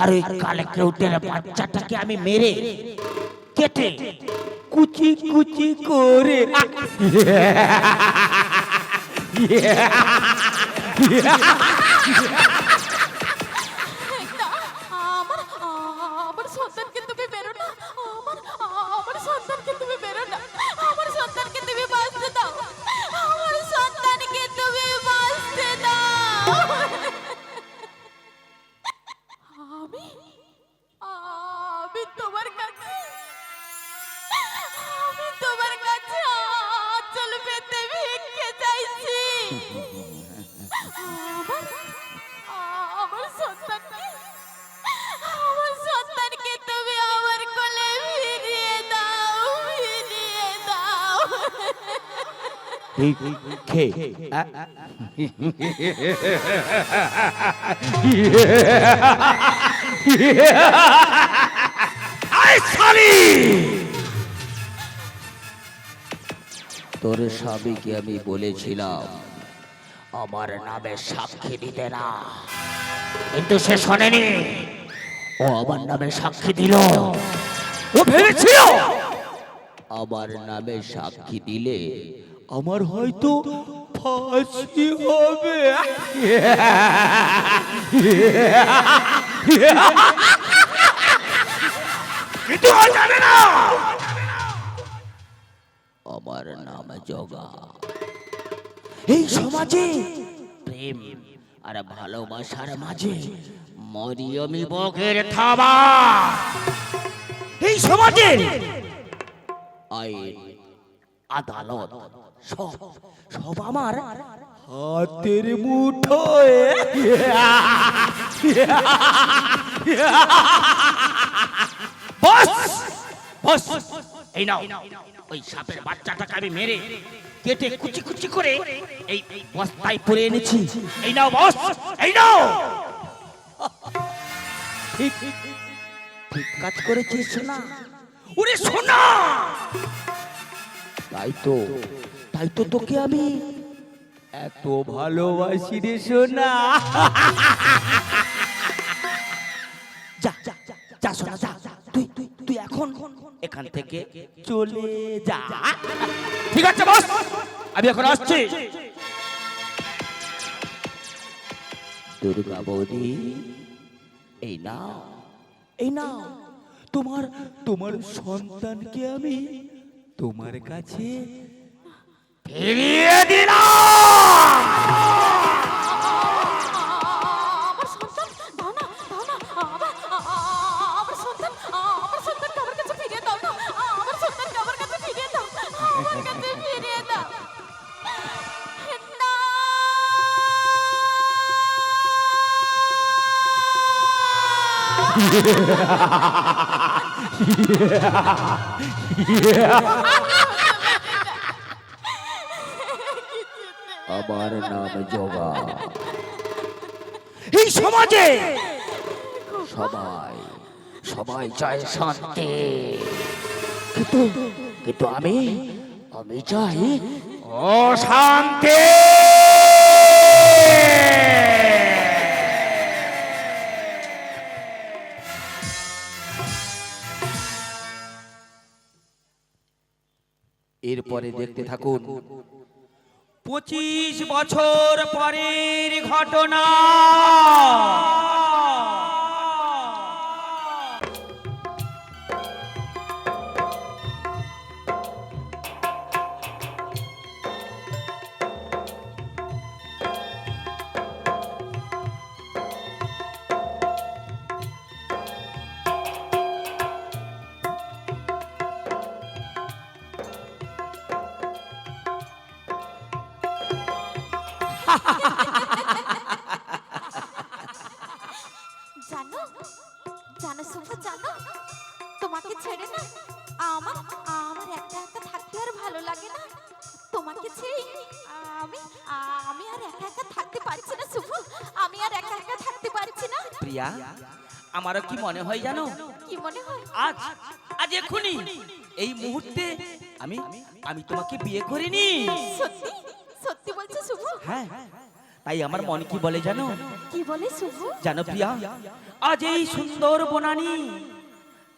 আর ওই কালে কেউটের বাচ্চাটাকে আমি মেরে কেটে কুচি কুচি করে আমার আমার সন্তানকে তুমি বেরো না, আমার সন্তানকে তুমি বেরো না, আমার সন্তানকে তুমি বাঁচতে দাও, আমার সন্তানকে তুমি বাঁচতে দাও। আমি আমি তোমার কাছে আঁচল পেতে ভিক্ষে চাইছি। আমার সন্তানকে তুমি আমার কোলে ফিরিয়ে দাও, ফিরিয়ে দাও। ভিক্ষে তোর স্বামীকে আমি বলেছিলাম আমার নামে সাক্ষী দিতে না, কিন্তু সে শোনেনি। ও আমার নামে সাক্ষী দিল। ও ভেবেছিল আমার নামে সাক্ষী দিলে আমার হয়তো ফাঁসি হবে। কিন্তু ও জানে না আমার নাম জগা। এই সমাজে প্রেম আর ভালোবাসার মাঝে মরিয়মি বগের থাবা। এই সমাজে আইন আদালত সব সব আমার হাতের মুঠোয়। বস বস, এই নাও ওই সাপের বাচ্চাটাকে আমি মেরে কেটে কুচি কুচি করে এই বস্তায় পরে এনেছি। এই নাও বস, এই নাও। ঠিক ঠিক কাজ করেছিস না? ওরে সোনা, তাই তো তোকে আমি এত ভালোবাসি রে সোনা। যা যা যা সোনা যা, তুই তুই তুই এখন এখান থেকে চলে যা। ঠিক আছে বস, আমি এখন আসছি। দুর্গা বৌদি, এই নাও তোমার তোমার সন্তানকে আমি তোমার কাছে ফিরিয়ে দিলাম। আমার সন্তান, দাও না, দাও না, আমার সন্তানকে আমার কাছে ফিরিয়ে দাও না, আমার সন্তানকে আমার কাছে ফিরিয়ে দাও, আমার কাছে ফিরিয়ে দাও। না, আমার নাম জগা। এই সমাজে সবাই সবাই চায় শান্তি, কিন্তু কিন্তু আমি চাই অশান্তি। এরপরে দেখতে থাকুন 25 বছর পরের ঘটনা। জানো জানো সুমা, জানো তোমাকে ছেড়ে না আমার আমার একা একা থাকতে আর ভালো লাগে না। তোমাকে ছেড়ে আমি আমি আর একা একা থাকতে পারছি না সুমা, আমি আর একা একা থাকতে পারছি না। প্রিয়া, আমারও কি মনে হয় জানো? কি মনে হয়? আজ আজ এখনি এই মুহূর্তে আমি আমি তোমাকে বিয়ে করিনি। সত্যি সত্যি বলছো সুমা? হ্যাঁ, তাই আমার মন কি বলে জানো? কি কি বলে শুভ? জানো প্রিয়া, আজ এই সুন্দর বনানী,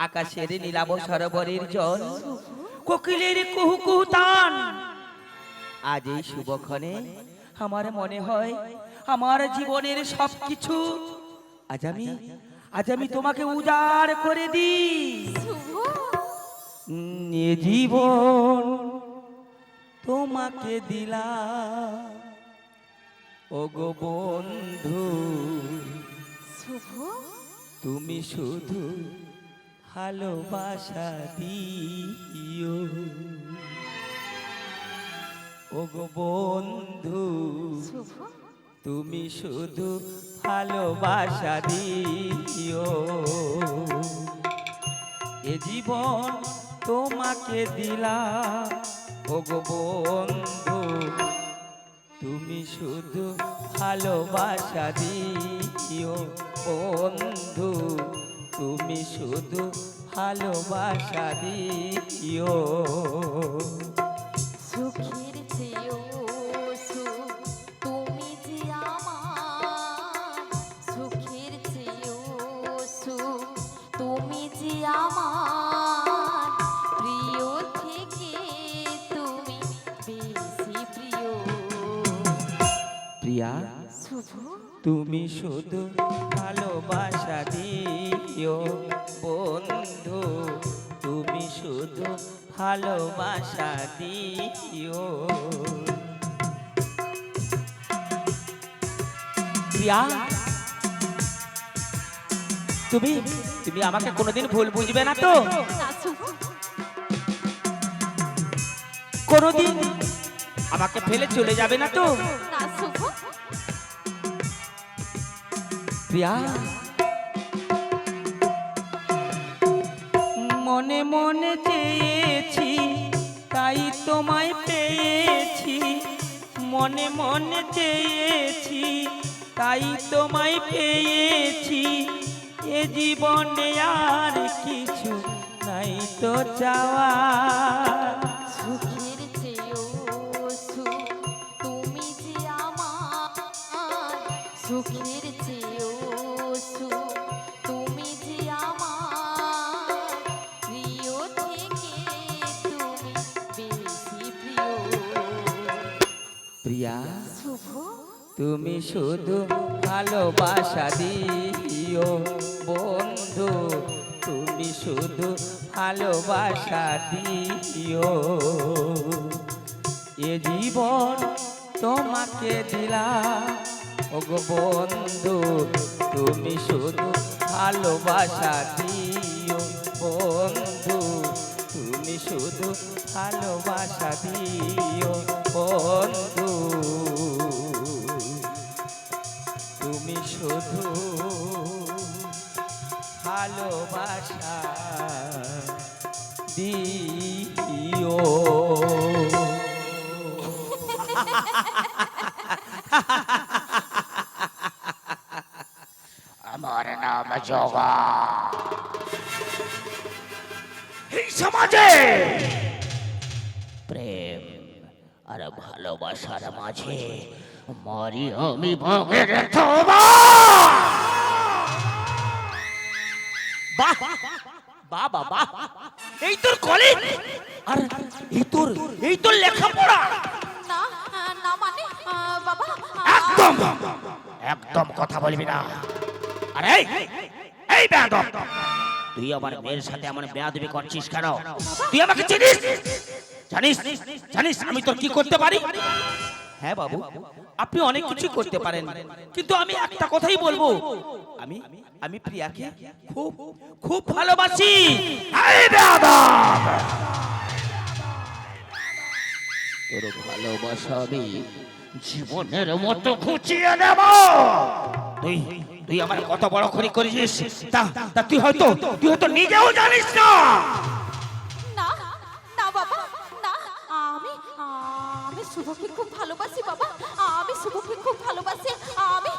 আকাশের নীলাভ সরোবরের জল, কোকিলের কুহু কুহু তান, আজ এই শুভক্ষণে আমার মনে হয় আমার জীবনের সবকিছু আজ আমি তোমাকে উজাড় করে দিই। শুভ, এ জীবন তোমাকে দিলাম ওগো বন্ধু, শুভ, তুমি শুধু ভালোবাসা দিও ওগো বন্ধু, শুভ, তুমি শুধু ভালোবাসা দিও। এ জীবন তোমাকে দিলাম ওগো বন্ধু, তুমি শুধু ভালোবাসা দিও বন্ধু, তুমি শুধু ভালোবাসা দিও। সুখের চেয়েও সুখ তুমি যে আমার, সুখের চেয়েও সুখ তুমি যে আমার, প্রিয় থেকে তুমি বেশি প্রিয়। প্রিয়া, শুভ, তুমি শুধু ভালোবাসা দিও বন্ধু, তুমি শুধু ভালোবাসা দিও। প্রিয়া, তুমি তুমি আমাকে কোনোদিন ভুল বুঝবে না তো? না শুভ, কোনোদিন আমাকে ফেলে চলে যাবে না তো? না শুভ, প্রিয়া, মনে মনে চেয়েছি তাই তোমায় পেয়েছি, মনে মনে চেয়েছি তাই তোমায় পেয়েছি, এ জীবনে আর কিছু নাই তো চাওয়া। সুখের চেয়েও সুখ তুমি যে আমার, সুখের চেয়েও সুখ তুমি যে আমার, প্রিয় থেকে তুমি বেশি প্রিয়। প্রিয়া, শুভ, তুমি শুধু ভালোবাসা দিও বন্ধু, তুমি শুধু ভালোবাসা দিও। এ জীবন তোমাকে দিলাম ওগো বন্ধু, তুমি শুধু ভালোবাসা দিও বন্ধু, তুমি শুধু ভালোবাসা দিও বন্ধু, তুমি শুধু ভালোবাসা দিও। আমার নাম জগা। এই সমাজে প্রেম আর ভালোবাসার মাঝে মরি আমি ভোগের থোবা। বাহ বাহ বাহ বাহ, এই তোর কলেজ আর এই তোর লেখাপড়া? না না মানে বাবা, একদম একদম কথা বলবি না। আরে এই বেয়াদব, তুই আমার মেয়ের সাথে আমার বেয়াদবি করছিস কেন? তুই আমাকে চিনিস? জানিস জানিস আমি তোর কি করতে পারি? হ্যাঁ বাবু, আপনি অনেক কিছু করতে পারেন, কিন্তু আমি একটা কথাই বলবো, আমি আমি প্রিয়াকে খুব খুব ভালোবাসি। এই বেয়াদব, তোর ভালোবাসা আমি জীবনের মতো খুঁচিয়ে নেব। তুই তুই আমার কত বড় ক্ষতি করেছিস তা তুই হয়তো নিজেও জানিস না। না না বাবা, না, আমি আমি শুভকে খুব ভালোবাসি বাবা, আমি শুভকে খুব ভালোবাসি, আমি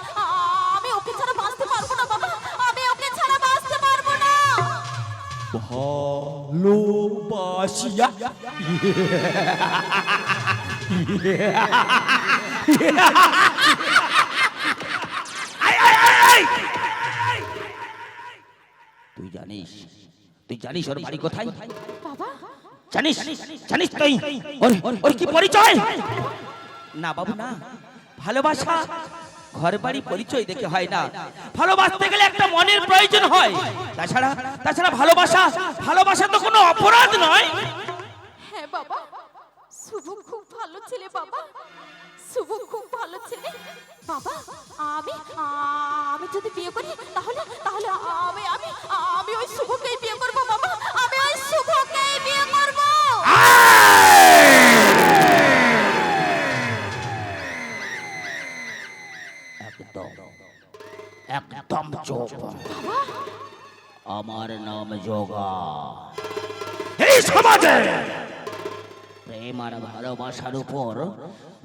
আমি ওকে ছাড়া বাঁচতে পারবো না বাবা, আমি ওকে ছাড়া বাঁচতে পারবো না। ভালোবাসিয়া আয় আয় জানিস তুই জানিস ওর বাড়ি কোথায়? বাবা জানিস জানিস তুই ওর ওর কি পরিচয়? না বাবু না, ভালোবাসা ঘর বাড়ি পরিচয় দেখে হয় না, ভালোবাসতে গেলে একটা মনের প্রয়োজন হয়। তাছাড়া তাছাড়া ভালোবাসা ভালোবাসা তো কোনো অপরাধ নয়। হ্যাঁ বাবা, শুভ খুব ভালো ছেলে বাবা, শুভ খুব ভালো ছেলে বাবা। আমি আমি যদি বিয়ে করি তাহলে তাহলে আমি আমি আমি ওই শুভকেই বিয়ে করব বাবা, আমি ওই শুভকেই বিয়ে করব। একদম একদম চুপ। আমার নাম যোগা। এই সমাজে প্রেম আর ভালোবাসার উপর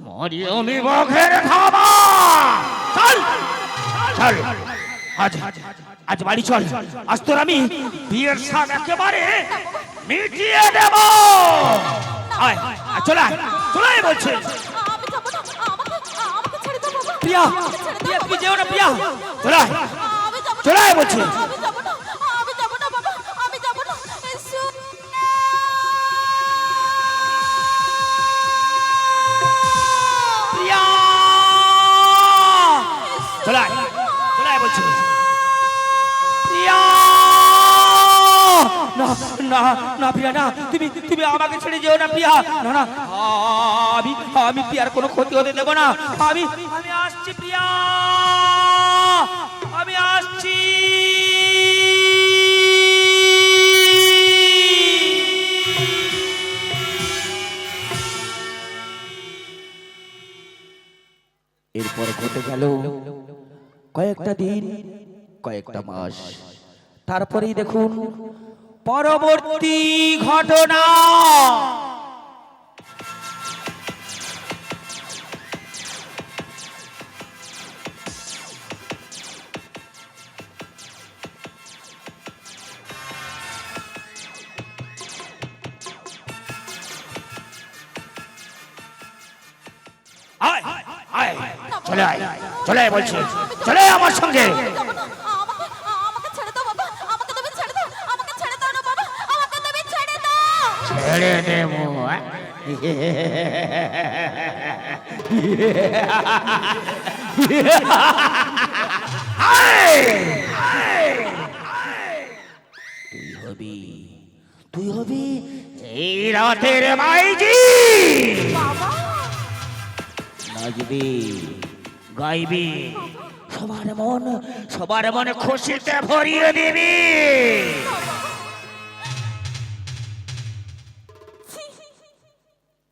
মরিয়মি মুখের ধাবা। চল চল আজ আজ বাড়ি চল, আজ তোর আমি বিয়ের স্বাদ একেবারে মিটিয়ে দেব। আয় আয়, চলে আয় চলে আয় বলছে। আমি যাব না, আমাকে আমাকে ছেড়ে দাও বাবা। প্রিয়া প্রিয়া তুমি যেও না প্রিয়া, চলে আয় আমি যাব না, চলে আয় বলছে। আমি যাব না, আমি যাব না বাবা, আমি যাব না। এসো প্রিয়া চলে আয় চলে আয় বলছে। প্রিয়া না না না প্রিয়া না, তুমি তুমি আমাকে ছেড়ে যেও না প্রিয়া। না না আমি আমি প্রিয়ার কোনো ক্ষতি হতে দেব না। আমি আমি আসছি প্রিয়া, আমি আসছি। এরপর ঘটে গেল কয়েকটা দিন, কয়েকটা মাস, তারপরেই দেখুন পরবর্তী ঘটনা। আয় আয় চলে আয় চলে আয় বলছি, চলে আয় আমার সঙ্গে। যাব না, আমাকে আমাকে ছেড়ে দাও বাবা, আমাকে তুমি ছেড়ে দাও, আমাকে ছেড়ে দাও না বাবা, আমাকে তুমি ছেড়ে দাও। ছেড়ে দেব। তুই হবি তুই হবি এই রাতের মাইজি। বাবা নাচবি গাইবি, সবার মন খুশিতে ভরিয়ে দিবি। ছি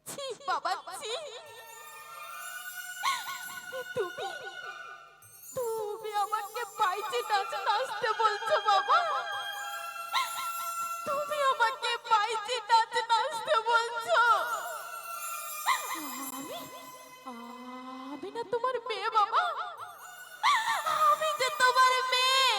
ছি বাবা ছি, তুমি তুমি আমাকে বাইচে নাচ নাচতে বলছো বাবা, তুমি আমাকে বাইচে নাচ নাচতে বলছো। আমি আমি না তোমার মেয়ে বাবা, আমি যে তোমার মেয়ে।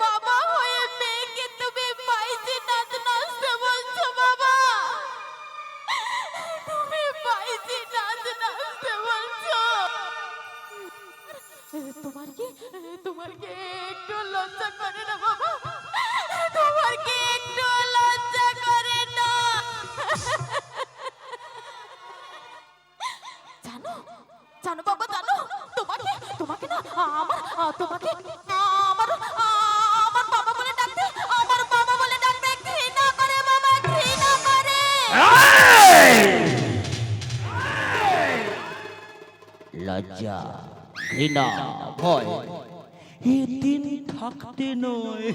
বাবা হয়ে মেয়েকে তুমি বাইচে নাচ নাচতে বলছো বাবা, তুমি বাইচে নাচ নাচতে বলছো। তোমার কি একটু লজ্জা করে না বাবা, তোমার কি একটু লজ্জা করে না? জানো জানো বাবা জানো, তোমাকে তোমাকে না আমার তোমাকে আমার আমার বাবা বলে ডাকতে, আমার বাবা বলে ডাকতে ঘৃণা করে বাবা, ঘৃণা করে। লজ্জা ঘৃণা ভয় এই দিন থাকতে নয়।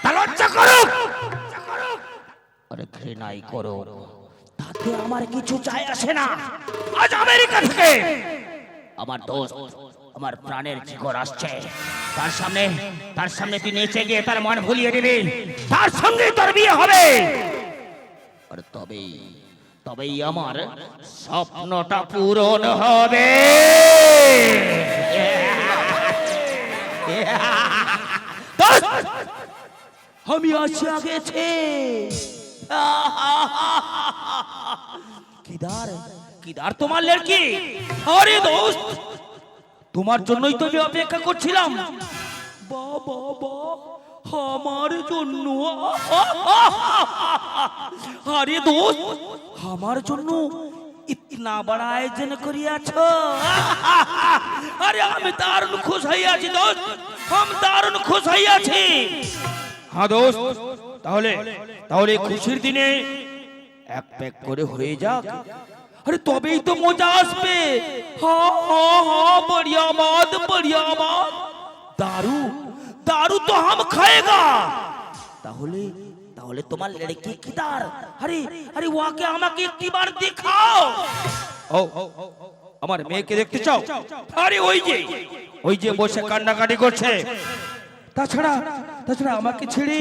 তা লজ্জা করো আরে ঘৃণাই করো, তাতে আমার কিছু চাই আসে না। আজ আমেরিকা থেকে আমার দোস্ত আমার প্রাণের জিগর আসছে, তার সামনে তুই নেচে গিয়ে তার মন ভুলিয়ে দিবি, তার সঙ্গে তোর বিয়ে হবে। আর তবেই আমার স্বপ্নটা পূরণ হবে। আমি আছি আগেছে। কিদার তোমার লড়কি? আরে দোস্ত তোমার জন্যই তো আমি অপেক্ষা করছিলাম। বাবা আমার জন্য, আরে দোস্ত আমার জন্য ইতনা বড় আয়োজন করিয়াছ। আরে আমি দারুণ খুশ হইয়াছি দোস্ত, আমি দারুণ খুশ হইয়াছি। হ্যাঁ দোস্ত, তাহলে তাহলে খুশির দিনে এক প্যাক করে হয়ে যাক। अरे तभी तो मजा আসবে। हाँ हाँ हाँ बढ़िया बात बढ़िया बात। दारू दारू तो हम खाएगा। তাহলে তাহলে তোমার লড়কি কিদার? আরে আরে ওকে আমাকে একটিবার দেখাও। ও আমার মেয়েকে দেখতে চাও? আরে ওই যে বসে কান্নাকাটি করছে। তাছাড়া তাছাড়া আমাকে ছেড়ে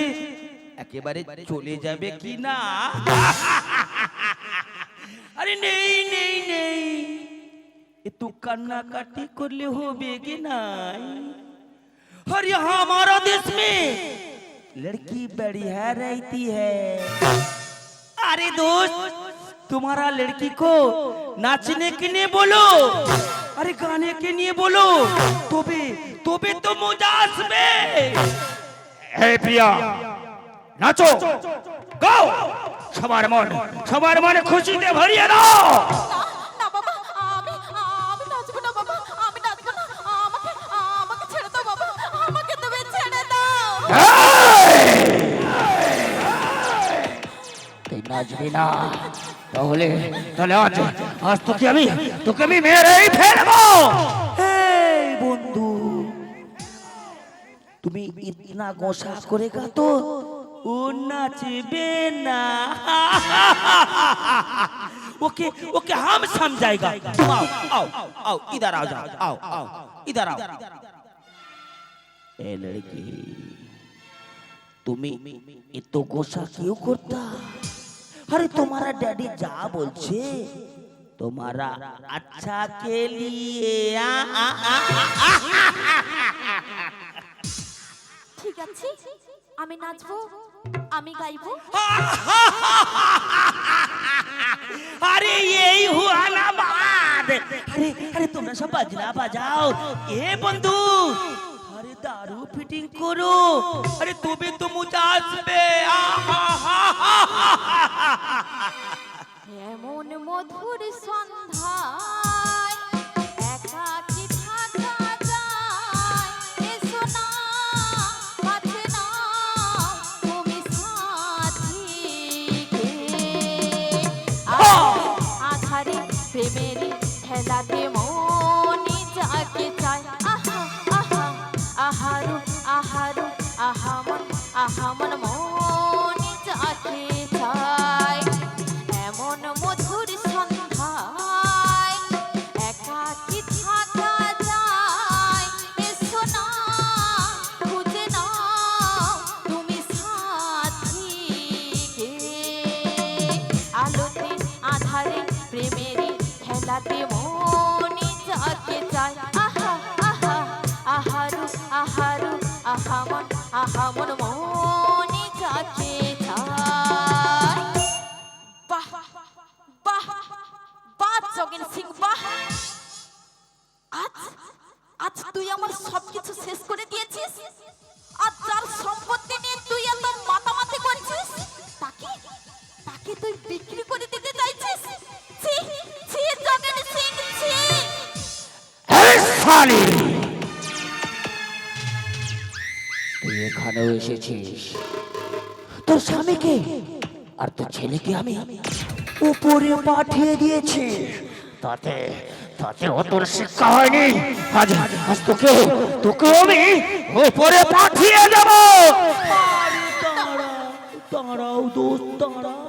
একেবারে চলে যাবে কি না? अरे नहीं नहीं नहीं, ये तू कन्ना काटी कर ले हो बेगे नहीं। और यहाँ हमारा देश में लड़की बढ़िया रहती है। अरे दोस्त तुम्हारा लड़की को नाचने के लिए बोलो, अरे गाने के लिए बोलो, तोबे तो मजा आसबे। हे प्रिया नाचो गाओ, সবার মনে খুশিতে ভরিয়ে দাও। না বাবা, আমি নাচবো না বাবা, আমি নাচবো না। আমাকে ছেড়ে দাও বাবা, আমাকে তুমি ছেড়ে দাও। তুই নাচবি না? তাহলে তাহলে আজ তোকে আমি মেরেই ফেলবো। এই বন্ধু, তুমি ইতনা গোসা করেগা তো ও नाचबे ना। ओके हम समझाएगा। तुम आओ इधर आओ जाओ, आओ इधर आओ। ए लड़की, তুমি এত গোসা क्यों করতা? अरे तुम्हारा डैडी जा बोलছে तुम्हारा अच्छा के लिए। ঠিক আছে, আমি নাচবো, আমি গাইবো। अरे यही हुआ ना बात। अरे तुमने सब बजना बजाओ। ए बंधु, अरे दारू फिटिंग करो। अरे तुम्हें तो मुझे আসবে। এমন মধুর সন্ধ্যায় একাকী থাকা যায়, এসো না কাছে নাও তুমি সাথীকে। আধারে প্রেমের খেলাতে মনে যাকে চায়। আহা আহা আহারু আহারু আহামন মনে যাকে চায়। এমন মধুর সন্ধ্যায় একাকী থাকা যায়, এসো না খুঁজে নাও তুমি সাথীকে। আলোতে আধারে প্রেমের খেলাতে মনে যাকে চায়। আহা আহা আহারু আহারু আহামন মনে যাকে চায়। বাহ বাহ বাহ যোগেন সিং বাহ। আজ তুই আমার সবকিছু শেষ করে দিয়েছিস। আর যার সম্পত্তি নিয়ে তুই এত মাতামাতি করছিস, তাকে তুই বিক্রি করে দিতে চাইছিস। ছি ছি যোগেন সিং ছি। এই শালি, তুই এখানেও এসেছিস তোর স্বামীকে আর তোর ছেলেকে আমি উপরে পাঠিয়ে দিয়েছি। তাতে ও তোর শিক্ষা হয়নি। আজ তোকে আমি উপরে পাঠিয়ে দেব। दाराओ दोस्त दाराओ।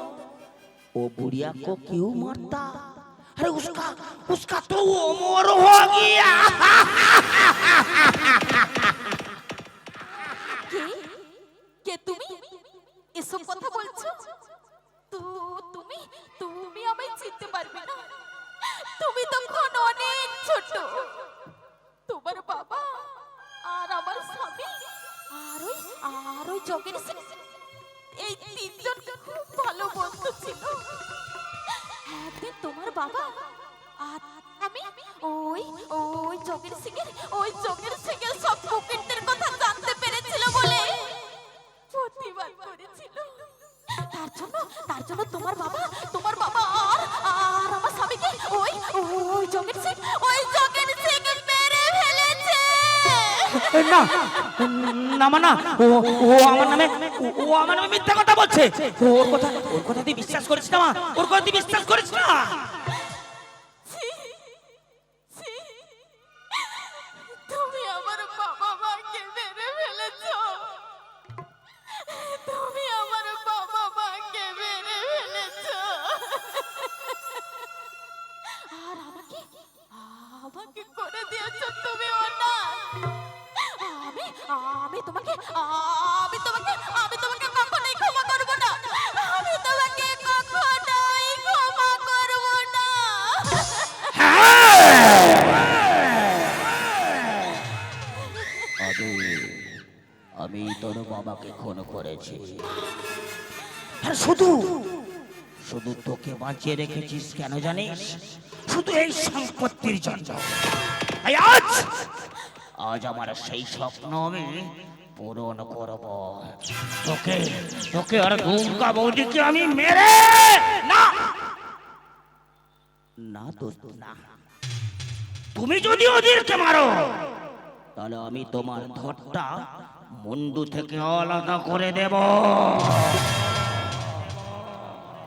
वो बुढ़िया को क्यों मारता? अरे उसका तो उम्र हो गया। কে তুমি এসব কথা বলছো? তুমি আমায় চিনতে পারবে না। তুমি তখন অনেক ছোট। তোমার বাবা আর আমার স্বামী আর ওই যোগেন সিং, এই তিনজন খুব ভালো বন্ধু ছিল। একদিন তোমার বাবা আর আমি ওই ওই যোগের সিংহের সব পকেটদের কথা জানতে পেরেছিল বলে প্রতিবাদ করেছিল। তার জন্য তোমার বাবা আর আমার স্বামীকে ওই যোগের সিং মেরে ফেলেছে। না না মা না, ও আমার নামে মিথ্যা কথা বলছে। ওর কথা তুই বিশ্বাস করিস না মা, ওর কথা তুই বিশ্বাস করিস না। ছি, ছি, তুমি আমার বাবা মাকে মেরে ফেলেছো। তুমি আমার বাবা মাকে মেরে ফেলেছো। আর আমাকে করে দিয়েছো তুমি অনাথ। আমি তোমাকে কখনোই ক্ষমা করব না। আমি তোমাকে কখনোই ক্ষমা করব না। আমি তোর বাবাকে খুন করেছি, আর শুধু তোকে বাঁচিয়ে রেখেছিস কেন জানিস? শুধু এই সম্পত্তির জন্য। আজ আমার সেই স্বপ্ন আমি পূরণ করব। তোকে আর দুর্গা বৌদিকে আমি মেরে না দোস্ত না। তুমি যদি ওদেরকে মারো তাহলে আমি তোমার ধরটা মুন্ডু থেকে আলাদা করে দেব।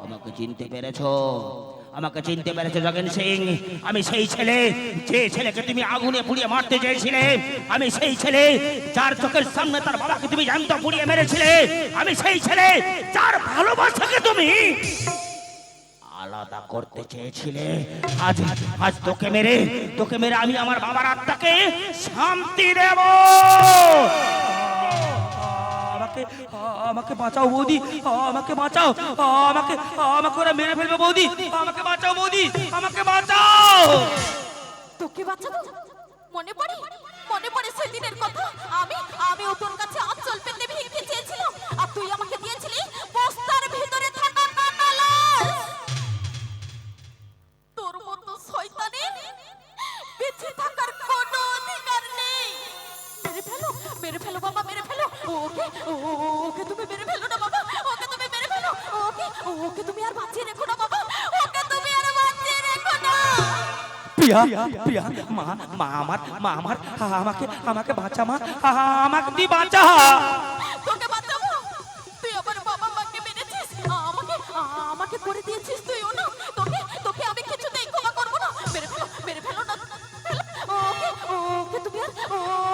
আমাকে চিনতে পেরেছো যোগেন সিং? আমি সেই ছেলে, যে ছেলেকে তুমি আগুনে পুড়িয়ে মারতে চেয়েছিলে। আমি সেই ছেলে যার চোখের সামনে তার বাবাকে তুমি জ্যান্ত পুড়িয়ে মেরেছিলে। আমি সেই ছেলে যার ভালোবাসাকে তুমি আলাদা করতে চেয়েছিলে। আজ তোকে মেরে আমি আমার বাবার আত্মাকে শান্তি দেব। আমাকে বাঁচাও বৌদি, আমাকে বাঁচাও, আমাকে ওরা মেরে ফেলবে বৌদি, আমাকে বাঁচাও বৌদি, আমাকে বাঁচাও। তোকে বাঁচাবো? মনে পড়ে সেদিনের কথা। আমি তোর কাছে আঁচল পেতে ভিক্ষে চেয়েছিলাম, আর তুই আমাকে দিয়েছিলি বস্তার ভিতরে থাকা কাঁটালাস। তোর মতো শয়তানের বেঁচে থাকার কোনো অধিকার নেই। মেরে ফেলো বাবা, মেরে ফেলো ওকে তুমি মেরে ফেলো না বাবা, ওকে তুমি মেরে ফেলো, ওকে তুমি আর বাঁচিয়ে রেখো না বাবা, ওকে তুমি আর বাঁচিয়ে রেখো না। প্রিয়া মা আমার আমাকে বাঁচা মা, আমাকে তুই বাঁচা। তোকে বাঁচাবো? তুই আমার বাবা মাকে মেরেছিস, আমাকে করে দিয়েছিস তুই না। তোকে আমি কিছুতেই ক্ষমা করবো না। মেরে ফেলো না।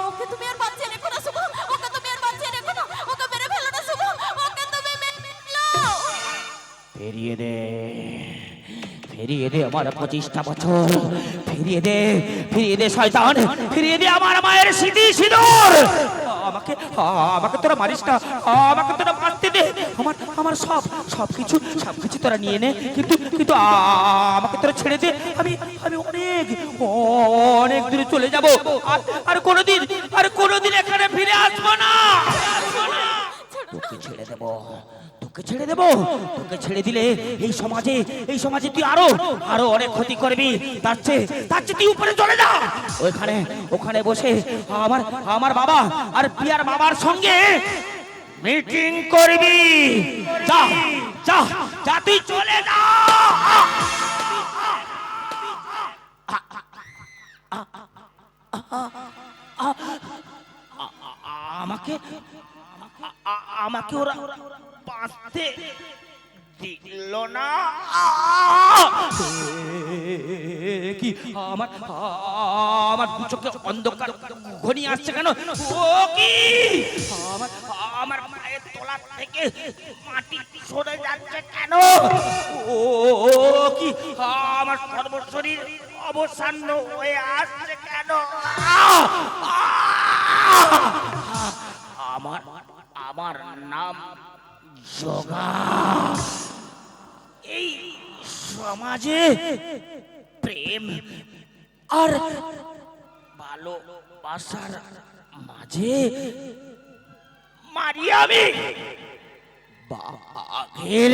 ওকে তুমি আর বাঁচিয়ে রেখো না শুভ, ওকে তুমি আর বাঁচিয়ে রেখো না, ওকে মেরে ফেলো না শুভ, ওকে তুমি মেরে ফেলো। ফিরিয়ে দে আমার 25টা বছর, ফিরিয়ে দে শয়তান, ফিরিয়ে দে আমার মায়ের স্মৃতি সিঁদুর। আমাকে তোরা মারিস না, আমাকে তোরা মারতে দে। আমার সবকিছু তোরা নিয়ে নে, কিন্তু আমাকে তোরা ছেড়ে দে। আমি অনেক দূরে চলে যাব, আর কোনোদিন এখানে ফিরে আসবো না। তোকে ছেড়ে দেব, তোকে ছেড়ে দিলে এই সমাজে তুই আরো অনেক ক্ষতি করবি। তার চেয়ে তুই উপরে চলে যা, ওখানে বসে আমার বাবা আর পিয়ার বাবার সঙ্গে মিটিং করবি। যা তুই চলে যা। আমাকে ওরা বাঁচতে দিল না। কি আমার দু চোখে অন্ধকার ঘনিয়ে আসছে কেন? ও কি আমার পায়ের তলা থেকে মাটি সরে যাচ্ছে কেন? ও কি আমার সর্বশরীর অবসান্ন হয়ে আসছে কেন? আমার নাম জগা। এই সমাজে প্রেম আর ভালোবাসার মাঝে মারি আমি বাঘের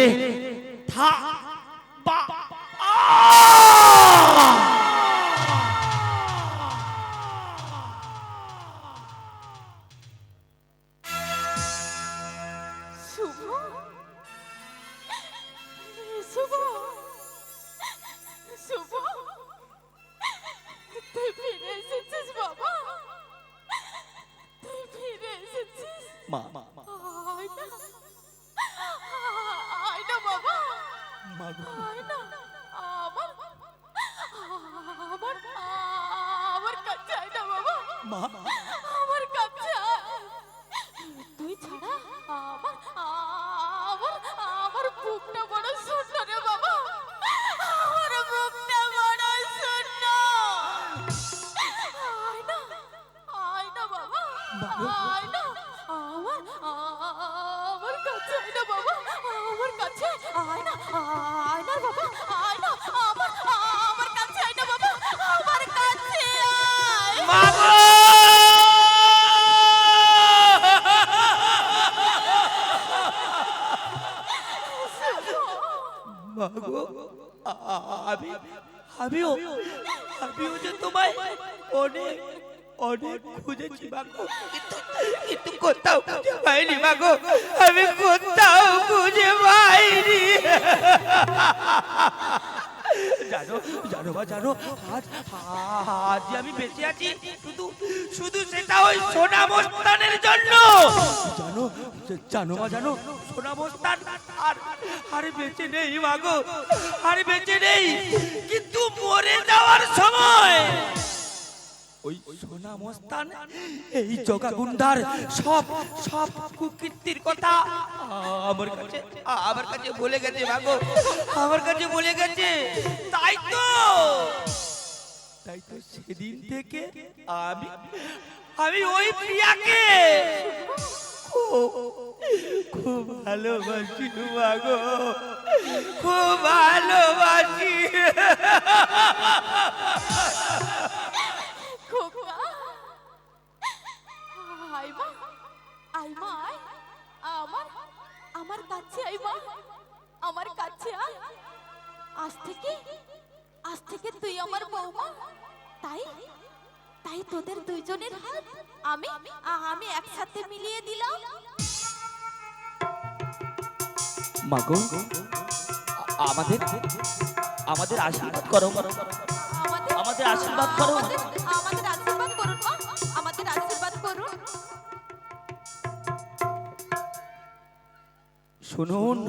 মা আয় না বাবা, মা গো, আয় না। আমার আমার আমার কাছে আয় না বাবা, মা আমার কাছে আয়। তুই ছাড়া আমার আমার আমার বুকটা বড় শূন্য রে বাবা, আমার বুকটা বড় শূন্য। আয় না, আয় না বাবা, আয় না। আমার আমার কাছে আয় না বাবা, আমার কাছে আয় না, আয় না বাবা, আয় না। আমার কাছে আয় না বাবা, আমার কাছে আয়। মা গো! মা গো, আমি আমিও আমিও যে তোমায় অনেক অনেক খুঁজেছি মা গো, কিন্তু কোথাও খুঁজে পাইনি মা গো, আমি কোথাও খুঁজে পাইনি। জানো জানো মা জানো, আজ আজ যে আমি বেঁচে আছি শুধু শুধু সেটা ওই সোনা মস্তানের জন্য। জানো জানো মা জানো, সোনা মস্তান আর আর বেঁচে নেই মা গো, আর বেঁচে নেই, কিন্তু মরে যাওয়ার সময় ওই সোনা মস্তান এই জগাগুন্ডার সব সব কুকীর্তির কথা আমার কাছে বলে গেছে মা গো, আমার কাছে বলে গেছে। তাই তো সেদিন থেকে আমি আমি ওই প্রিয়াকে খুব ভালোবাসি মা গো, খুব ভালোবাসি। খোকা, আয় মা, আয় মা, আয়। আমার আমার কাছে আয় মা, আমার কাছে আয়। আজ থেকে তুই আমার বৌমা। তাই তাই তোদের দুইজনের হাত আমি আমি একসাথে মিলিয়ে দিলাম। মা গো, আমাদের আমাদের আশীর্বাদ করো, আমাদের আশীর্বাদ করো। আমাদের আশীর্বাদ করুন মা, আমাদের আশীর্বাদ করুন। শুনুন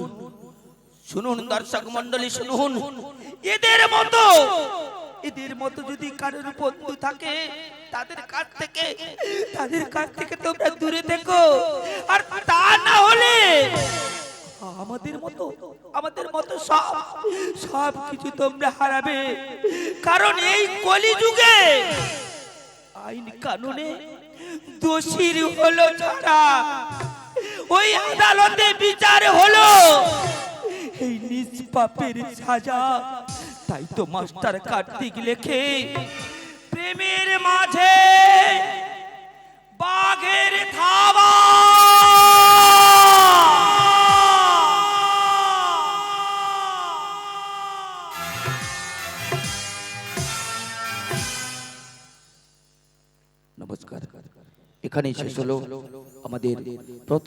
শুনুন দর্শক মন্ডলী, শুনুন, এদের মতো যদি কারোর বন্ধু থাকে তাদের কাছ থেকে তোমরা দূরে থেকো, আর তা না হলে আমাদের মতো সব কিছু তোমরা হারাবে। কারণ এই কলিযুগে আইন কানুনে দোষীর হলো ছাড়া ওই আদালতে বিচার হলো এই নিষ্পাপের সাজা। তাই তো মাস্টার কার্তিক লেখে, প্রেমের মাঝে বাঘের থাবা। নমস্কার, এখানেই শেষ হলো আমাদের প্রথম